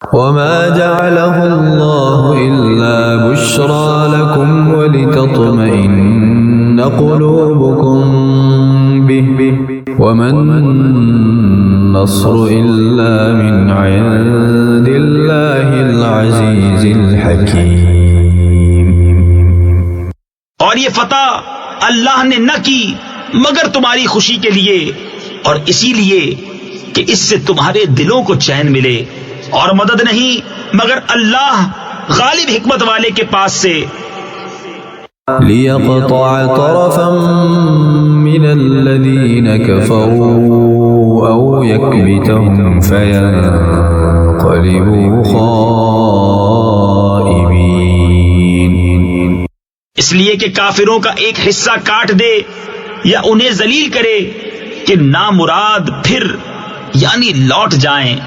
وما جعله الله إلا بشرى لكم ولتطمئن قلوبكم به وما النصر إلا من عند الله العزيز الحكيم. اور یہ فتح اللہ نے نہ کی مگر تمہاری خوشی کے لیے، اور اسی لیے کہ اس سے تمہارے دلوں کو چین ملے، اور مدد نہیں مگر اللہ غالب حکمت والے کے پاس سے. ليقطع طرفا من الذين كفروا أو يكبتهم فينقلبوا خائبين. اس لیے کہ کافروں کا ایک حصہ کاٹ دے یا انہیں ذلیل کرے کہ نامراد پھر یعنی لوٹ جائیں.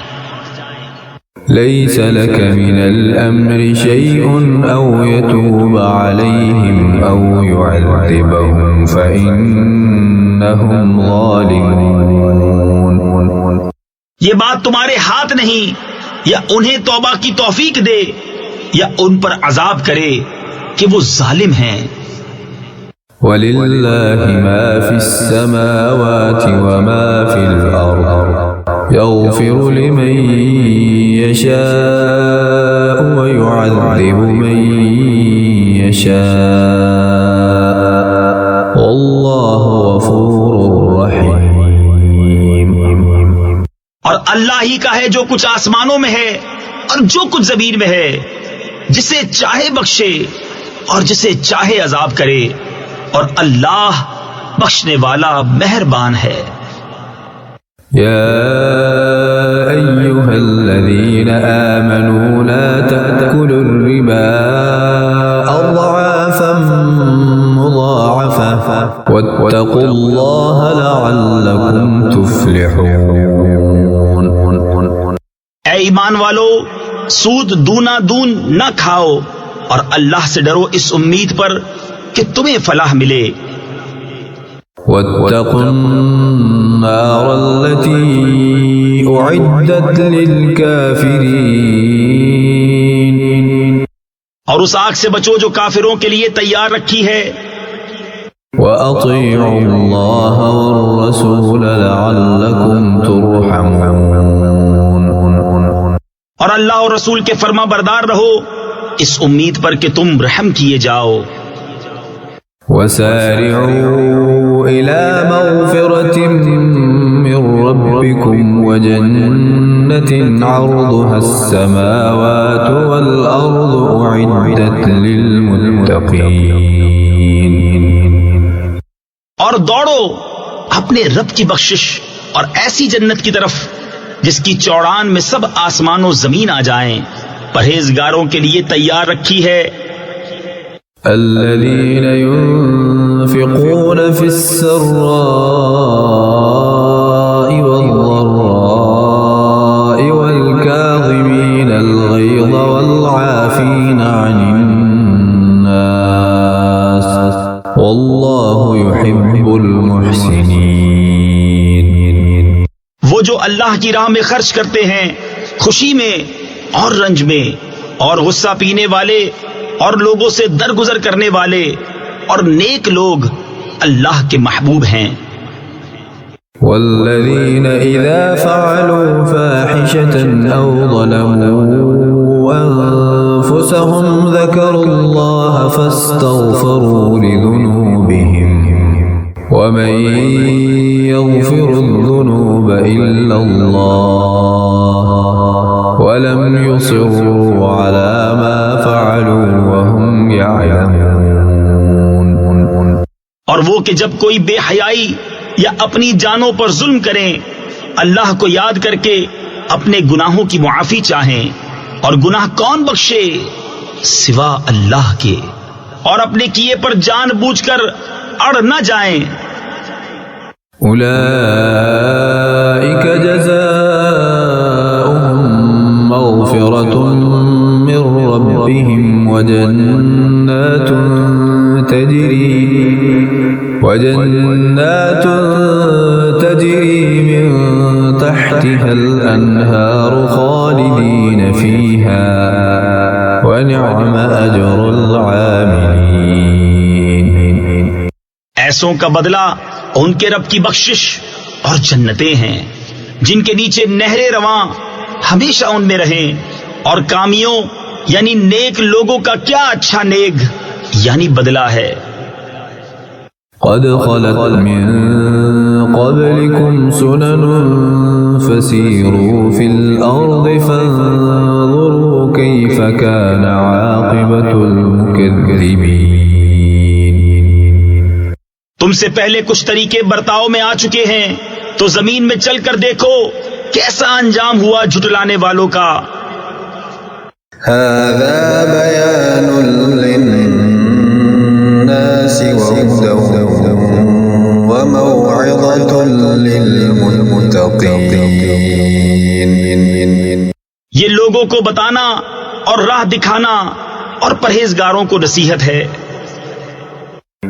ليس لك من الأمر شيء أو يتوب عليهم أو يعذبهم فإنهم ظالمون. یہ بات تمہارے ہاتھ نہیں، یا انہیں توبہ کی توفیق دے یا ان پر عذاب کرے کہ وہ ظالم ہیں. وَلِلَّهِ مَا فِي السَّمَاوَاتِ وَمَا فِي الْأَرْضِ يَغْفِرُ لِمَن يَشَاءُ وَيُعَذِّبُ مَن يَشَاءُ وَاللَّهُ غَفُورٌ رَحِيمٌ. اور اللہ ہی کا ہے جو کچھ آسمانوں میں ہے اور جو کچھ زمین میں ہے، جسے چاہے بخشے اور جسے چاہے عذاب کرے، اور اللہ بخشنے والا مہربان ہے. يا أيها الذين آمنوا لا تأكلوا الربا أضعافا مضاعفة واتقوا الله لعلكم تفلحون. اے ایمان والو، سود دونا دون نہ کھاؤ، اور اللہ سے ڈرو اس امید پر کہ تمہیں فلاح ملے. واتقوا النار التي أعدت للكافرين. اور اس آگ سے بچو جو کافروں کے لیے تیار رکھی ہے. وأطيعوا الله والرسول لعلكم ترحمون. اور اللہ اور رسول کے فرما بردار رہو اس امید پر کہ تم رحم کیے جاؤ. وسارعوا إلى مغفرة من ربكم وجنة عرضها السماوات والأرض أعدت للمتقين. اور دوڑو اپنے رب کی بخشش اور ایسی جنت کی طرف جس کی چوڑان میں سب آسمان و زمین آ جائیں، پرہیزگاروں کے لیے تیار رکھی ہے. الذين ينفقون في السراء والضراء والكاظمين الغيظ والعافين عن الناس والله يحب المحسنين. وہ جو اللہ کی راہ میں خرچ کرتے ہیں، خوشی میں اور رنج میں، اور غصہ پینے والے اور لوگوں سے درگزر کرنے والے اور نیک لوگ اللہ کے محبوب ہیں. والذین اذا فعلوا فاحشة او ظلموا انفسهم ذکروا اللہ فاستغفروا لذنوبهم ومن يغفر الذنوب الا اللہ ولم يصروا على ما فعلوا وهم يعلمون. اور وہ کہ جب کوئی بے حیائی یا اپنی جانوں پر ظلم کریں، اللہ کو یاد کر کے اپنے گناہوں کی معافی چاہیں، اور گناہ کون بخشے سوا اللہ کے، اور اپنے کیے پر جان بوجھ کر اڑ نہ جائیں. اولئک جزاؤہم مغفرۃ من ربهم وجنات تجری من تحت تحتها الأنهار خالدين فيها ونعم أجر العاملين. ایسوں کا بدلہ ان کے رب کی بخشش اور جنتیں ہیں جن کے نیچے نہریں رواں ہمیشہ ان میں رہیں. اور کامیوں یعنی نیک لوگوں کا کیا اچھا نیک یعنی بدلہ ہے. قد خلت من قبلكم سنن فسيروا في الأرض فانظروا كيف كان عاقبة المكذبين. تم سے پہلے کچھ طریقے برتاؤ میں آ چکے ہیں تو زمین میں چل کر دیکھو کیسا انجام ہوا جھٹلانے والوں کا. هذا بيان للناس وهدى وموعظة للمتقين. یہ لوگوں کو بتانا اور راہ دکھانا اور پرہیزگاروں کو نصیحت ہے.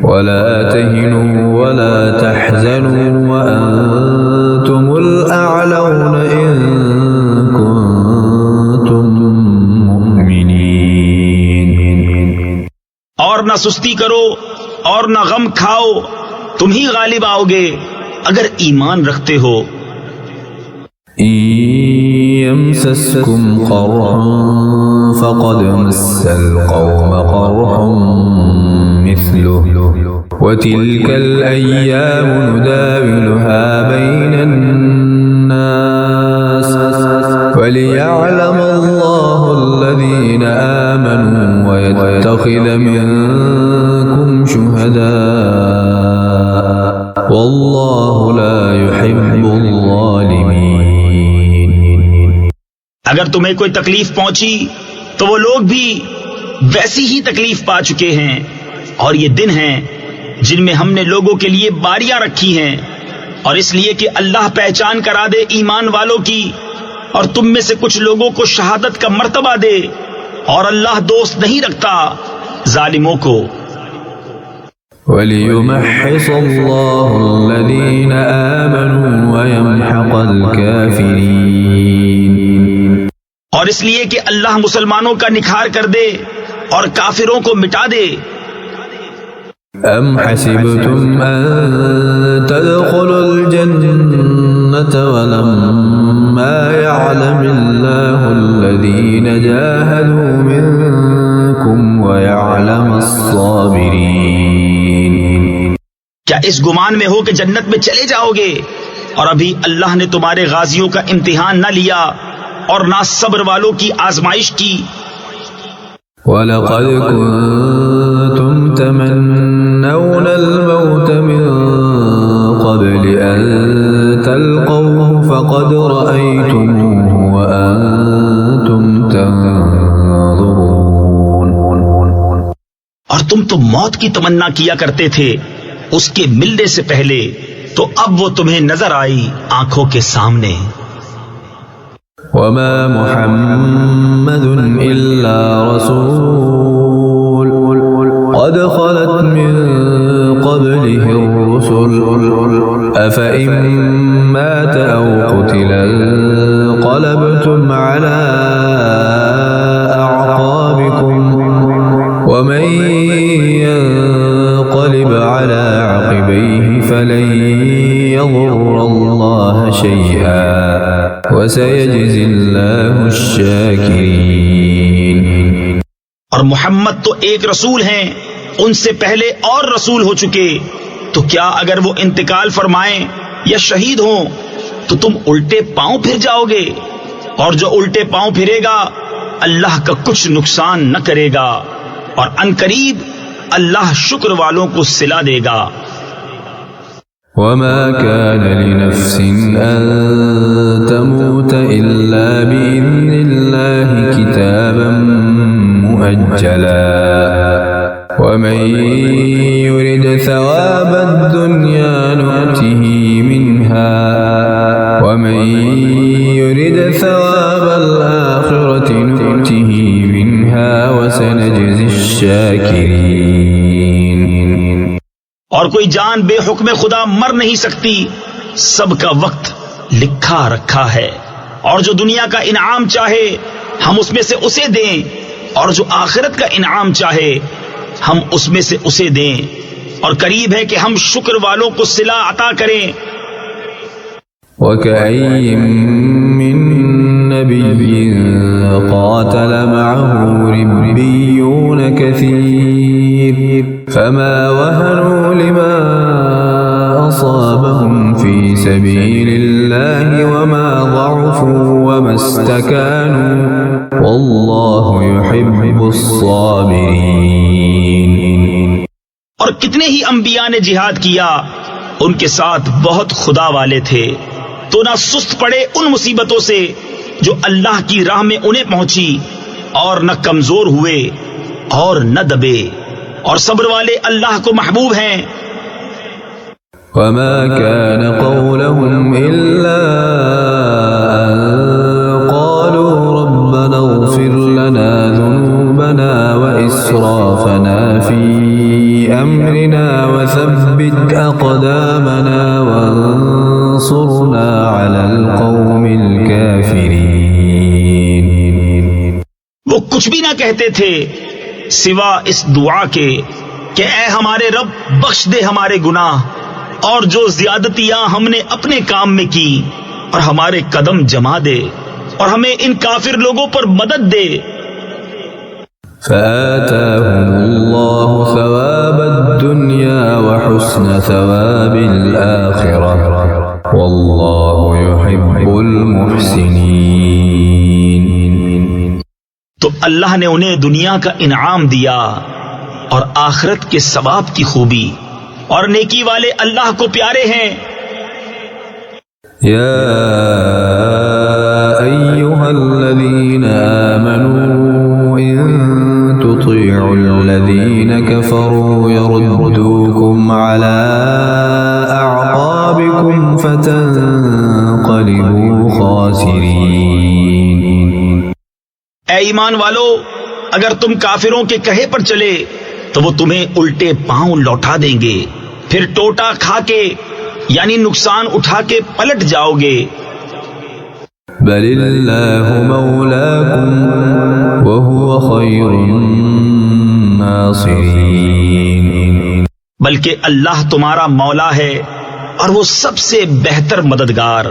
ولا تهنوا ولا تحزنوا وأنتم الأعلون إن كنتم مؤمنين. اور نہ سستی کرو اور نہ غم کھاؤ، تم ہی غالب آؤ گے اگر ایمان رکھتے ہو. إن يمسسكم قرح فقد مس القوم قرح مثله وتلك الأيام نداولها بين الناس وليعلم الله الذين آمنوا ويتخذ منكم شهداء والله لا يحب الظالمين. اگر تمہیں کوئی تکلیف پہنچی تو وہ لوگ بھی ویسی ہی تکلیف پا چکے ہیں، اور یہ دن ہیں جن میں ہم نے لوگوں کے لیے باریاں رکھی ہیں، اور اس لیے کہ اللہ پہچان کرا دے ایمان والوں کی اور تم میں سے کچھ لوگوں کو شہادت کا مرتبہ دے، اور اللہ دوست نہیں رکھتا ظالموں کو. وَلِيُمَحِّصَ اللَّهُ الَّذِينَ آمَنُوا وَيَمْحَقَ الْكَافِرِينَ. اور اس لیے کہ اللہ مسلمانوں کا نکھار کر دے اور کافروں کو مٹا دے. أَمْ حَسِبْتُمْ أَن تَدْخُلُوا الْجَنَّةَ وَلَمَّا يَعْلَمِ اللَّهُ الَّذِينَ جَاهَدُوا مِنكُمْ وَيَعْلَمَ الصَّابِرِينَ. کیا اس گمان میں ہو کہ جنت میں چلے جاؤ گے اور ابھی اللہ نے تمہارے غازیوں کا امتحان نہ لیا اور نہ صبر والوں کی آزمائش کی. وَلَقَدْ كُنْتُمْ تَمَنَّوْنَ الْمَوْتَ مِنْ قَبْلِ أَنْ تَلْقَوْهُ فَقَدْ رَأَيْتُمُوهُ وَأَنْتُمْ تَنْظُرُونَ. اور تم تو موت کی تمنا کیا کرتے تھے اس کے ملنے سے پہلے، تو اب وہ تمہیں نظر آئی آنکھوں کے سامنے. وَمَا مُحَمَّدٌ إِلَّا رَسُولٌ قَدْ خَلَتْ مِن قَبْلِهِ الرُّسُلُ أَفَإِن مَّاتَ أَوْ قُتِلَ انقَلَبْتُمْ عَلَىٰ أَعْقَابِكُمْ وَمَن يَنقَلِبْ عَلَىٰ عَقِبَيْهِ فَلَن يَضُرَّ اللَّهَ شَيْئًا وَسَيَجْزِي اللَّهُ الشَّاكِرِينَ. اور محمد تو ایک رسول ہیں، ان سے پہلے اور رسول ہو چکے، تو کیا اگر وہ انتقال فرمائیں یا شہید ہوں تو تم الٹے پاؤں پھر جاؤ گے؟ اور جو الٹے پاؤں پھرے گا اللہ کا کچھ نقصان نہ کرے گا، اور عنقریب اللہ شکر والوں کو صلہ دے گا. وَمَا كَانَ لِنَفْسٍ أَن تَمُوتَ إِلَّا بِإِذْنِ اللَّهِ كِتَابًا مُؤَجَّلًا وَمَن يُرِدْ ثَوَابَ الدُّنْيَا نُؤْتِهِ مِنْهَا وَمَن يُرِدْ ثَوَابَ الْآخِرَةِ نُؤْتِهِ مِنْهَا وَسَنَجْزِي الشَّاكِرِينَ. اور کوئی جان بے حکم خدا مر نہیں سکتی، سب کا وقت لکھا رکھا ہے، اور جو دنیا کا انعام چاہے ہم اس میں سے اسے دیں، اور جو آخرت کا انعام چاہے ہم اس میں سے اسے دیں، اور قریب ہے کہ ہم شکر والوں کو صلہ عطا کریں۔ وَكَأَيٍّ مِّن نَّبِيٍّ قَاتَلَ مَعَهُ رِبِّيُّونَ كَثِيرٌ فَمَا وَهَنُوا لِمَا أَصَابَهُمْ فِي سَبِيلِ اللَّهِ وَمَا ضَعُفُوا وَمَا اسْتَكَانُوا وَاللَّهُ يُحِبُّ الصَّابِرِينَ۔ اور کتنے ہی انبیاء نے جہاد کیا، ان کے ساتھ بہت خدا والے تھے، تو نہ سست پڑے ان مصیبتوں سے جو اللہ کی راہ میں انہیں پہنچی، اور نہ کمزور ہوئے اور نہ دبے، اور صبر والے اللہ کو محبوب ہیں۔ وما كان قولهم إلا أن قالوا ربنا اغفر لنا ذنوبنا وإسرافنا في أمرنا وثبت أقدامنا وانصرنا على القوم الكافرين۔ وہ کچھ بھی نہ کہتے تھے سوا اس دعا کے کہ اے ہمارے رب بخش دے ہمارے گناہ، اور جو زیادتیاں ہم نے اپنے کام میں کی، اور ہمارے قدم جما دے، اور ہمیں ان کافر لوگوں پر مدد دے۔ فآتاهم الله ثواب الدنيا وحسن ثواب الآخرة والله يحب المحسنين۔ تو اللہ نے انہیں دنیا کا انعام دیا اور آخرت کے ثواب کی خوبی، اور نیکی والے اللہ کو پیارے ہیں۔ یا ایھا الذین آمنوا ان تطیعوا الذین کفروا یردوکم علی اعقابکم فتنقلبوا خاسرین۔ اے ایمان والو، اگر تم کافروں کے کہے پر چلے تو وہ تمہیں الٹے پاؤں لوٹا دیں گے، پھر ٹوٹا کھا کے یعنی نقصان اٹھا کے پلٹ جاؤ گے۔ بل اللہ مولاکم وہو خیر الناصرین۔ بلکہ اللہ تمہارا مولا ہے اور وہ سب سے بہتر مددگار۔